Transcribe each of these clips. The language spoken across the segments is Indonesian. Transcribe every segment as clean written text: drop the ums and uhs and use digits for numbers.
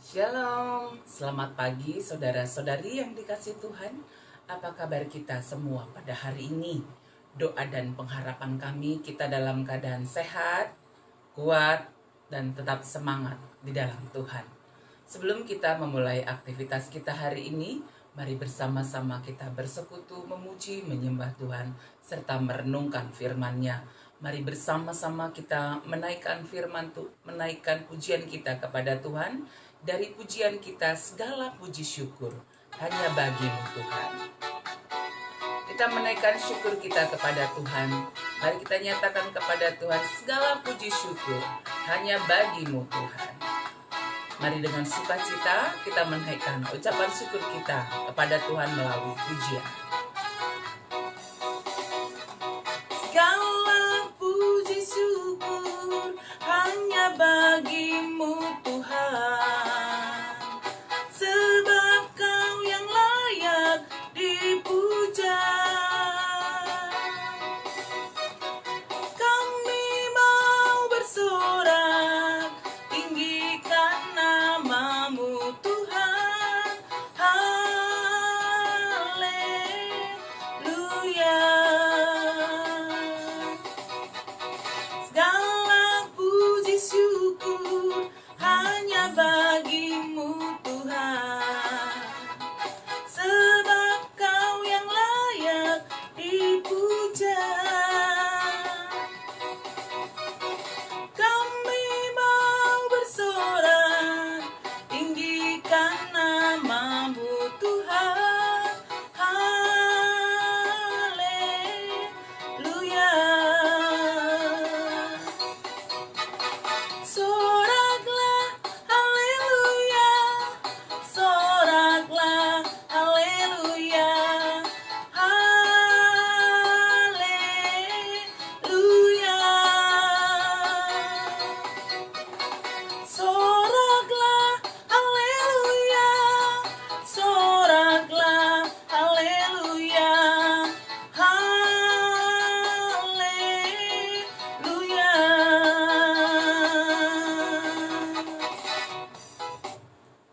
Shalom, selamat pagi saudara-saudari yang dikasihi Tuhan. Apa kabar kita semua pada hari ini? Doa dan pengharapan kami kita dalam keadaan sehat, kuat, dan tetap semangat di dalam Tuhan. Sebelum kita memulai aktivitas kita hari ini, mari bersama-sama kita bersekutu, memuji, menyembah Tuhan, serta merenungkan firman-Nya. Mari bersama-sama kita menaikkan firman Tuhan, menaikkan pujian kita kepada Tuhan. Dari pujian kita segala puji syukur hanya bagi-Mu Tuhan. Kita menaikkan syukur kita kepada Tuhan. Mari kita nyatakan kepada Tuhan segala puji syukur hanya bagi-Mu Tuhan. Mari dengan sukacita kita menaikkan ucapan syukur kita kepada Tuhan melalui pujian. Segala puji syukur hanya bagi-Mu Tuhan.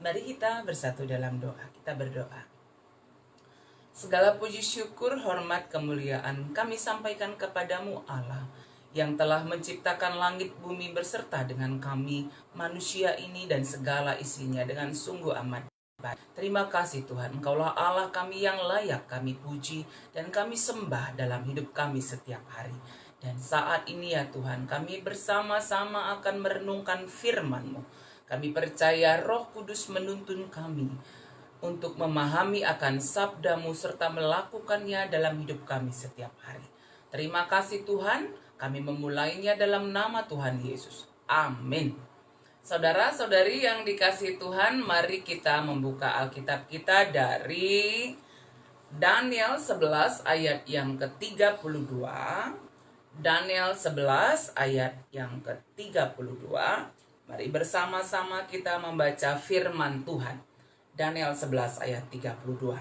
Mari kita bersatu dalam doa. Kita berdoa. Segala puji syukur, hormat, kemuliaan kami sampaikan kepadamu Allah, yang telah menciptakan langit bumi beserta dengan kami, manusia ini dan segala isinya dengan sungguh amat baik. Terima kasih Tuhan, Engkaulah Allah kami yang layak kami puji dan kami sembah dalam hidup kami setiap hari. Dan saat ini ya Tuhan, kami bersama-sama akan merenungkan firman-Mu. Kami percaya Roh Kudus menuntun kami untuk memahami akan sabda-Mu serta melakukannya dalam hidup kami setiap hari. Terima kasih Tuhan, kami memulainya dalam nama Tuhan Yesus. Amin. Saudara-saudari yang dikasihi Tuhan, mari kita membuka Alkitab kita dari Daniel 11 ayat yang ke-32. Daniel 11 ayat yang ke-32. Mari bersama-sama kita membaca firman Tuhan. Daniel 11 ayat 32.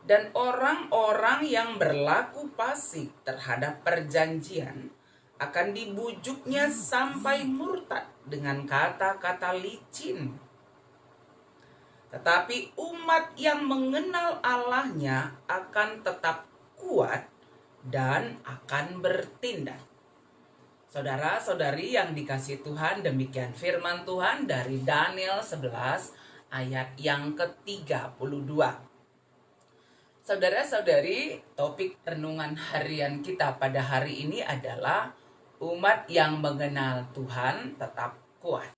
Dan orang-orang yang berlaku fasik terhadap perjanjian akan dibujuknya sampai murtad dengan kata-kata licin. Tetapi umat yang mengenal Allahnya akan tetap kuat dan akan bertindak. Saudara-saudari yang dikasihi Tuhan, demikian firman Tuhan dari Daniel 11 ayat yang ke-32. Saudara-saudari, topik renungan harian kita pada hari ini adalah umat yang mengenal Tuhan tetap kuat.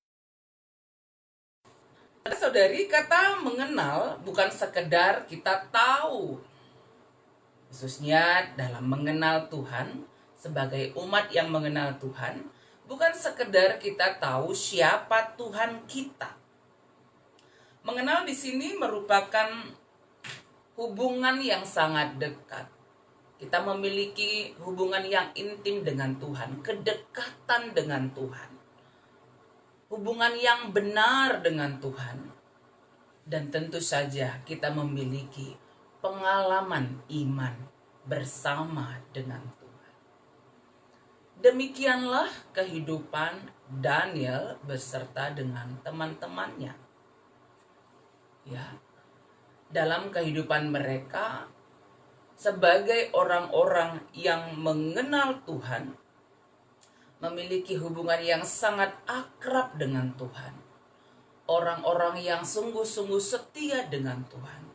Saudari, kata mengenal bukan sekedar kita tahu. Khususnya dalam mengenal Tuhan, sebagai umat yang mengenal Tuhan, bukan sekedar kita tahu siapa Tuhan kita. Mengenal di sini merupakan hubungan yang sangat dekat. Kita memiliki hubungan yang intim dengan Tuhan, kedekatan dengan Tuhan. Hubungan yang benar dengan Tuhan. Dan tentu saja kita memiliki pengalaman iman bersama dengan Tuhan. Demikianlah kehidupan Daniel beserta dengan teman-temannya. Ya, dalam kehidupan mereka sebagai orang-orang yang mengenal Tuhan, memiliki hubungan yang sangat akrab dengan Tuhan. Orang-orang yang sungguh-sungguh setia dengan Tuhan.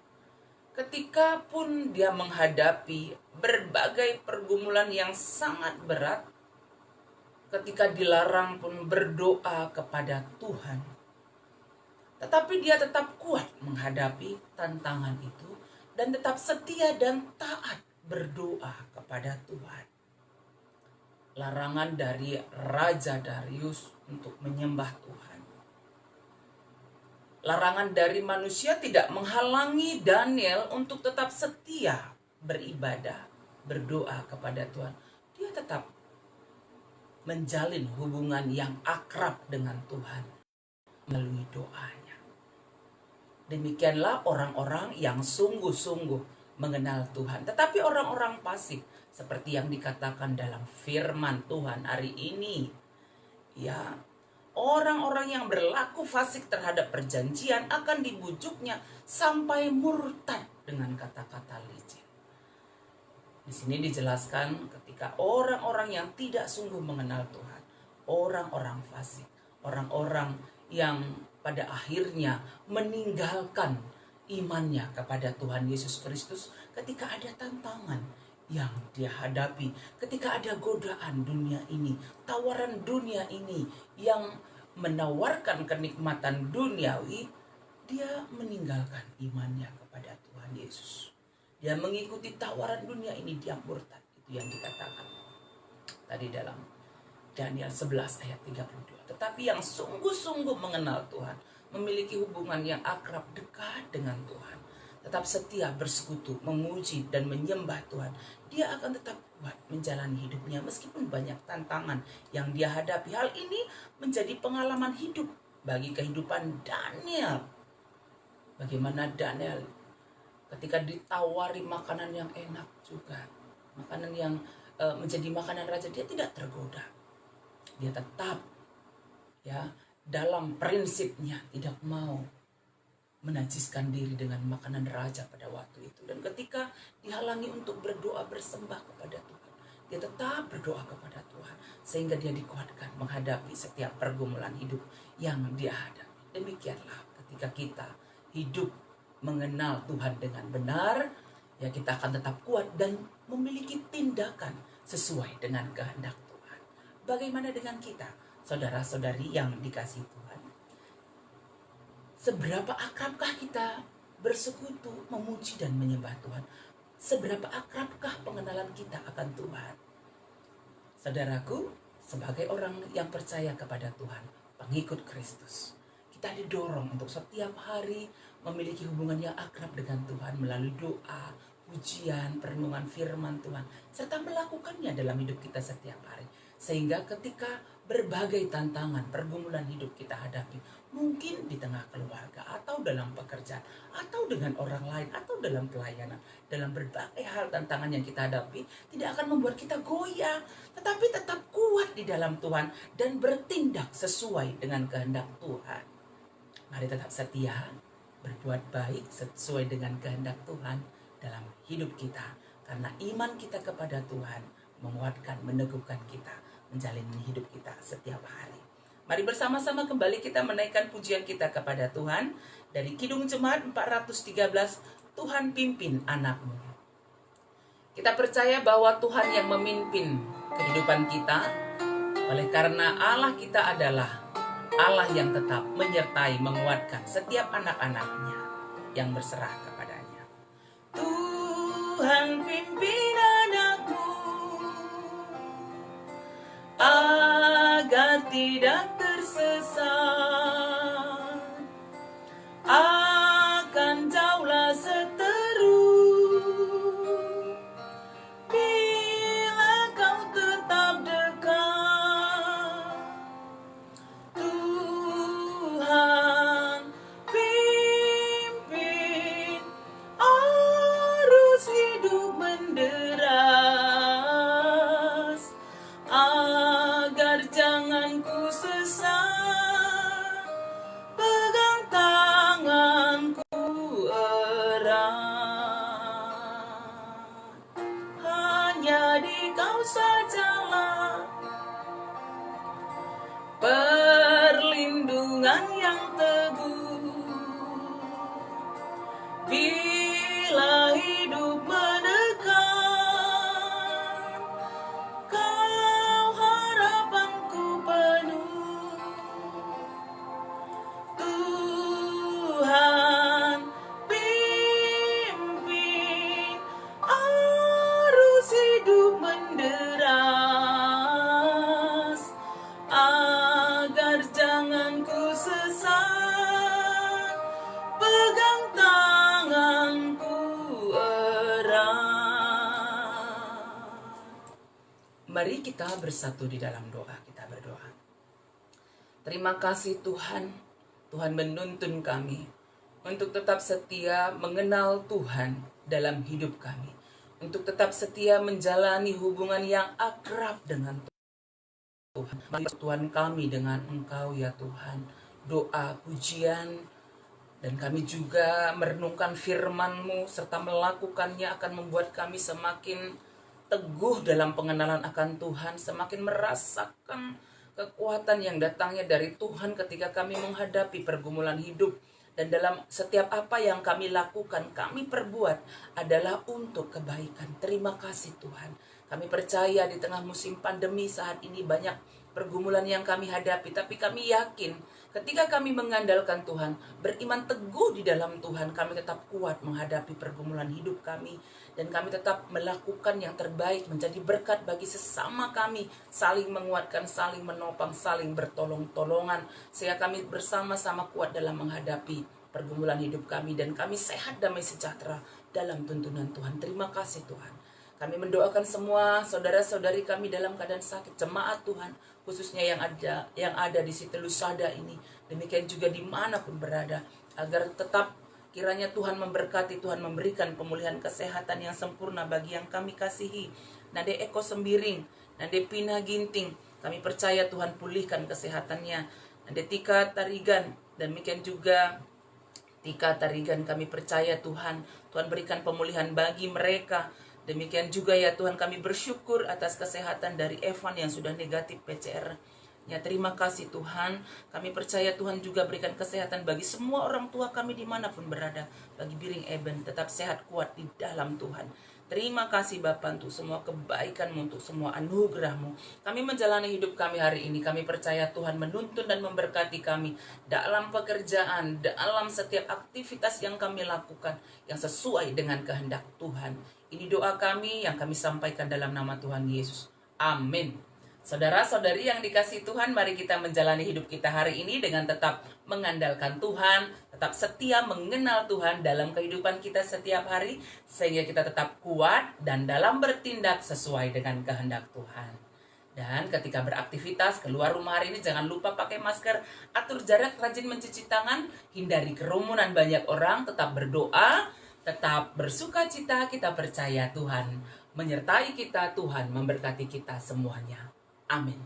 Ketika pun dia menghadapi berbagai pergumulan yang sangat berat, ketika dilarang pun berdoa kepada Tuhan, tetapi dia tetap kuat menghadapi tantangan itu dan tetap setia dan taat berdoa kepada Tuhan. Larangan dari Raja Darius untuk menyembah Tuhan, larangan dari manusia tidak menghalangi Daniel untuk tetap setia beribadah, berdoa kepada Tuhan. Dia tetap menjalin hubungan yang akrab dengan Tuhan melalui doanya. Demikianlah orang-orang yang sungguh-sungguh mengenal Tuhan. Tetapi orang-orang fasik, seperti yang dikatakan dalam firman Tuhan hari ini, ya, orang-orang yang berlaku fasik terhadap perjanjian akan dibujuknya sampai murtad dengan kata-kata licin. Di sini dijelaskan ketika orang-orang yang tidak sungguh mengenal Tuhan, orang-orang fasik, orang-orang yang pada akhirnya meninggalkan imannya kepada Tuhan Yesus Kristus ketika ada tantangan yang dia hadapi, ketika ada godaan dunia ini, tawaran dunia ini yang menawarkan kenikmatan duniawi, dia meninggalkan imannya kepada Tuhan Yesus. Dia mengikuti tawaran dunia ini, dia murtad. Itu yang dikatakan tadi dalam Daniel 11 ayat 32. Tetapi yang sungguh-sungguh mengenal Tuhan, memiliki hubungan yang akrab dekat dengan Tuhan, tetap setia bersekutu, memuji dan menyembah Tuhan, dia akan tetap kuat menjalani hidupnya meskipun banyak tantangan yang dia hadapi. Hal ini menjadi pengalaman hidup bagi kehidupan Daniel. Bagaimana Daniel ketika ditawari makanan yang enak juga, makanan yang menjadi makanan raja, dia tidak tergoda. Dia tetap ya dalam prinsipnya tidak mau menajiskan diri dengan makanan raja pada waktu itu. Dan ketika dihalangi untuk berdoa bersembah kepada Tuhan, dia tetap berdoa kepada Tuhan sehingga dia dikuatkan menghadapi setiap pergumulan hidup yang dia hadapi. Demikianlah ketika kita hidup mengenal Tuhan dengan benar, ya kita akan tetap kuat dan memiliki tindakan sesuai dengan kehendak Tuhan. Bagaimana dengan kita, saudara-saudari yang dikasihi Tuhan? Seberapa akrabkah kita bersekutu, memuji dan menyembah Tuhan? Seberapa akrabkah pengenalan kita akan Tuhan? Saudaraku, sebagai orang yang percaya kepada Tuhan, pengikut Kristus, kita didorong untuk setiap hari memiliki hubungan yang akrab dengan Tuhan melalui doa, pujian, perenungan firman Tuhan, serta melakukannya dalam hidup kita setiap hari. Sehingga ketika berbagai tantangan, pergumulan hidup kita hadapi, mungkin di tengah keluarga, atau dalam pekerjaan, atau dengan orang lain, atau dalam pelayanan, dalam berbagai hal tantangan yang kita hadapi, tidak akan membuat kita goyah, tetapi tetap kuat di dalam Tuhan dan bertindak sesuai dengan kehendak Tuhan. Mari tetap setia, berbuat baik sesuai dengan kehendak Tuhan dalam hidup kita, karena iman kita kepada Tuhan menguatkan, meneguhkan kita, menjalani hidup kita setiap hari. Mari bersama-sama kembali kita menaikkan pujian kita kepada Tuhan dari Kidung Jemaat 413, Tuhan pimpin anakmu. Kita percaya bahwa Tuhan yang memimpin kehidupan kita, oleh karena Allah kita adalah Allah yang tetap menyertai, menguatkan setiap anak-anaknya yang berserah kepadanya. Tuhan pimpin anakmu agar tidak tersesat, akan jauhlah seteru bila kau tetap dekat. Tuhan pimpin arus hidup menderas, agar jangan ku sesat yang teguh. Bila hidup menekan, Kau harapanku penuh. Tuhan, pimpin arus hidup menderas, agar jangan ku sesat, pegang tanganku erat. Mari kita bersatu di dalam doa, kita berdoa. Terima kasih Tuhan, Tuhan menuntun kami untuk tetap setia mengenal Tuhan dalam hidup kami, untuk tetap setia menjalani hubungan yang akrab dengan Tuhan. Tuhan kami dengan Engkau ya Tuhan, doa, pujian, dan kami juga merenungkan firman-Mu serta melakukannya akan membuat kami semakin teguh dalam pengenalan akan Tuhan, semakin merasakan kekuatan yang datangnya dari Tuhan ketika kami menghadapi pergumulan hidup. Dan dalam setiap apa yang kami lakukan, kami perbuat adalah untuk kebaikan. Terima kasih Tuhan. Kami percaya di tengah musim pandemi saat ini banyak pergumulan yang kami hadapi, tapi kami yakin ketika kami mengandalkan Tuhan, beriman teguh di dalam Tuhan, kami tetap kuat menghadapi pergumulan hidup kami, dan kami tetap melakukan yang terbaik, menjadi berkat bagi sesama kami, saling menguatkan, saling menopang, saling bertolong-tolongan, sehingga kami bersama-sama kuat dalam menghadapi pergumulan hidup kami, dan kami sehat, damai, sejahtera dalam tuntunan Tuhan. Terima kasih Tuhan. Kami mendoakan semua saudara-saudari kami dalam keadaan sakit, jemaat Tuhan, khususnya yang ada di Siti Lusada ini, demikian juga dimanapun berada, agar tetap kiranya Tuhan memberkati, Tuhan memberikan pemulihan kesehatan yang sempurna bagi yang kami kasihi. Nade Eko Sembiring, Nade Pina Ginting, kami percaya Tuhan pulihkan kesehatannya. Nade Tika Tarigan, demikian juga Tika Tarigan, kami percaya Tuhan berikan pemulihan bagi mereka. Demikian juga ya Tuhan, kami bersyukur atas kesehatan dari Evan yang sudah negatif PCR-nya. Terima kasih Tuhan. Kami percaya Tuhan juga berikan kesehatan bagi semua orang tua kami dimanapun berada. Bagi Biring Eben tetap sehat kuat di dalam Tuhan. Terima kasih Bapa untuk semua kebaikan-Mu, untuk semua anugerah-Mu. Kami menjalani hidup kami hari ini. Kami percaya Tuhan menuntun dan memberkati kami dalam pekerjaan, dalam setiap aktivitas yang kami lakukan yang sesuai dengan kehendak Tuhan. Ini doa kami yang kami sampaikan dalam nama Tuhan Yesus. Amin. Saudara-saudari yang dikasihi Tuhan, mari kita menjalani hidup kita hari ini dengan tetap mengandalkan Tuhan, tetap setia mengenal Tuhan dalam kehidupan kita setiap hari, sehingga kita tetap kuat dan dalam bertindak sesuai dengan kehendak Tuhan. Dan ketika beraktivitas keluar rumah hari ini, jangan lupa pakai masker, atur jarak, rajin mencuci tangan, hindari kerumunan banyak orang, tetap berdoa, tetap bersuka cita. Kita percaya Tuhan menyertai kita, Tuhan memberkati kita semuanya. Amin.